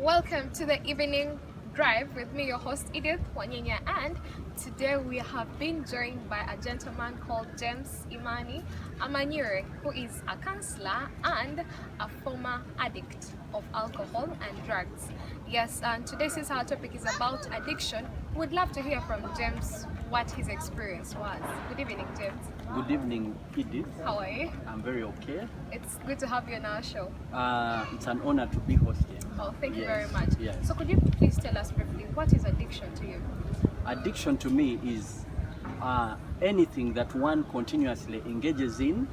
Welcome to the evening drive with me, your host Edith, Wanyenya, and today we have been joined by a gentleman called Imani, who is a counselor and a former addict of alcohol and drugs. Yes, and today, since our topic is about addiction, we'd love to hear from James what his experience was. Good evening, James. Good evening, Edith. How are you? I'm very okay. It's good to have you on our show. It's an honor to be hosted. Oh, thank you very much. Yes. So could you please tell us briefly, what is addiction to you? Addiction to me is anything that one continuously engages in,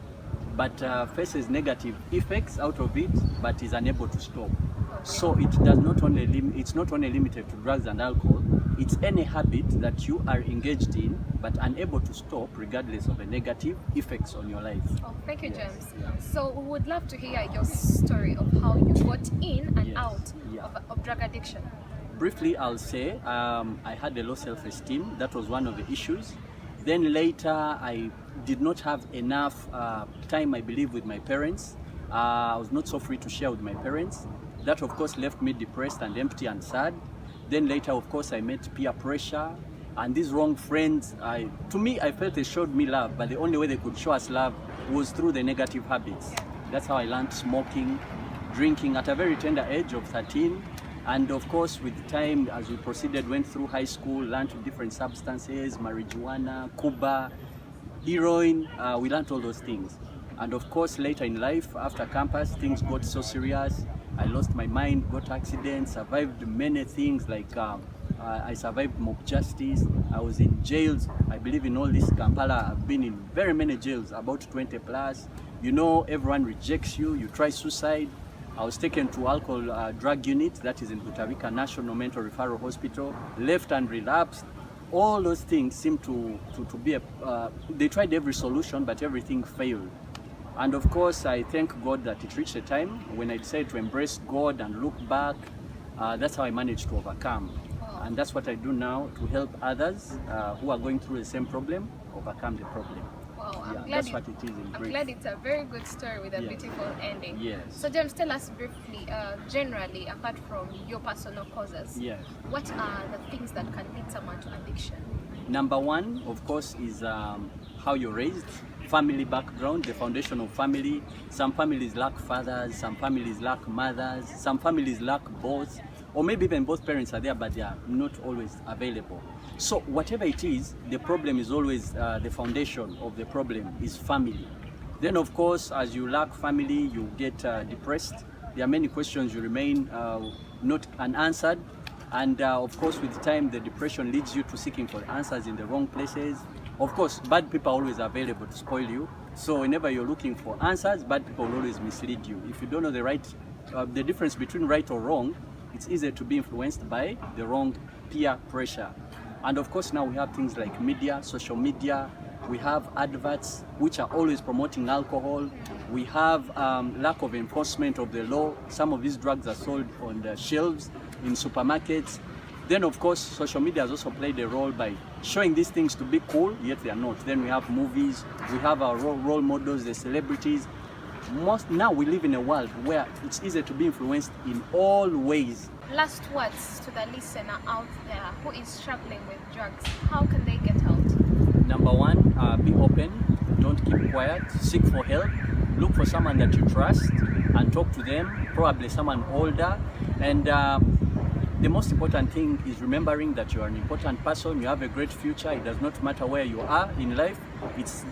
but faces negative effects out of it, but is unable to stop. So it's not only limited to drugs and alcohol. It's any habit that you are engaged in but unable to stop regardless of the negative effects on your life. Oh, thank you, Yes. James. Yeah. So we would love to hear your story of how you got in and Yes. out Yeah. of drug addiction. Briefly, I'll say I had a low self-esteem. That was one of the issues. Then later, I did not have enough time, I believe, with my parents. I was not so free to share with my parents. That, of course, left me depressed and empty and sad. Then later, of course, I met peer pressure. And these wrong friends, to me, I felt they showed me love, but the only way they could show us love was through the negative habits. That's how I learned smoking, drinking at a very tender age of 13. And of course, with time, as we proceeded, went through high school, learned different substances, marijuana, Cuba, heroin, we learned all those things. And of course, later in life, after campus, things got so serious. I lost my mind, got accidents, survived many things like I survived mob justice. I was in jails. I believe in all this Kampala. I've been in very many jails, about 20 plus. You know, everyone rejects you. You try suicide. I was taken to alcohol drug unit, that is in Butavika National Mental Referral Hospital, left and relapsed. All those things seem to be they tried every solution, but everything failed. And of course, I thank God that it reached a time when I decided to embrace God and look back. That's how I managed to overcome. And that's what I do now to help others who are going through the same problem, overcome the problem. Wow, That's what it is in brief. I'm glad it's a very good story with a Yes. beautiful ending. Yes. So James, tell us briefly, generally, apart from your personal causes, Yes. what are the things that can lead someone to addiction? Number one, of course, is how you're raised, family background, the foundation of family. Some families lack fathers, some families lack mothers, some families lack both, or maybe even both parents are there, but they are not always available. So whatever it is, the problem is always, the foundation of the problem is family. Then of course, as you lack family, you get depressed. There are many questions you remain not unanswered. And of course, with time, the depression leads you to seeking for answers in the wrong places. Of course, bad people are always available to spoil you. So whenever you're looking for answers, bad people will always mislead you. If you don't know the difference between right or wrong, it's easier to be influenced by the wrong peer pressure. And of course, now we have things like media, social media. We have adverts which are always promoting alcohol. We have lack of enforcement of the law. Some of these drugs are sold on the shelves in supermarkets. Then of course, social media has also played a role by showing these things to be cool, yet they are not. Then we have movies, we have our role models, the celebrities. Now we live in a world where it's easier to be influenced in all ways. Last words to the listener out there who is struggling with drugs. How can they get out? Number one, be open, don't keep quiet, seek for help, look for someone that you trust and talk to them, probably someone older. And the most important thing is remembering that you are an important person, you have a great future. It does not matter where you are in life,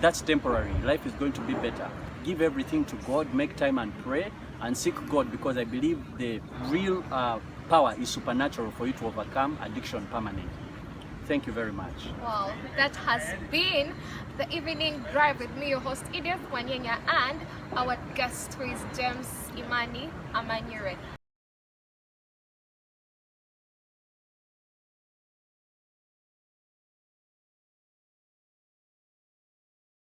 that's temporary. Life is going to be better. Give everything to God, make time and pray and seek God, because I believe the real power is supernatural for you to overcome addiction permanently. Thank you very much. Wow, that has been the evening drive with me, your host Edith, Wanyenya, and our guest who is James Imani.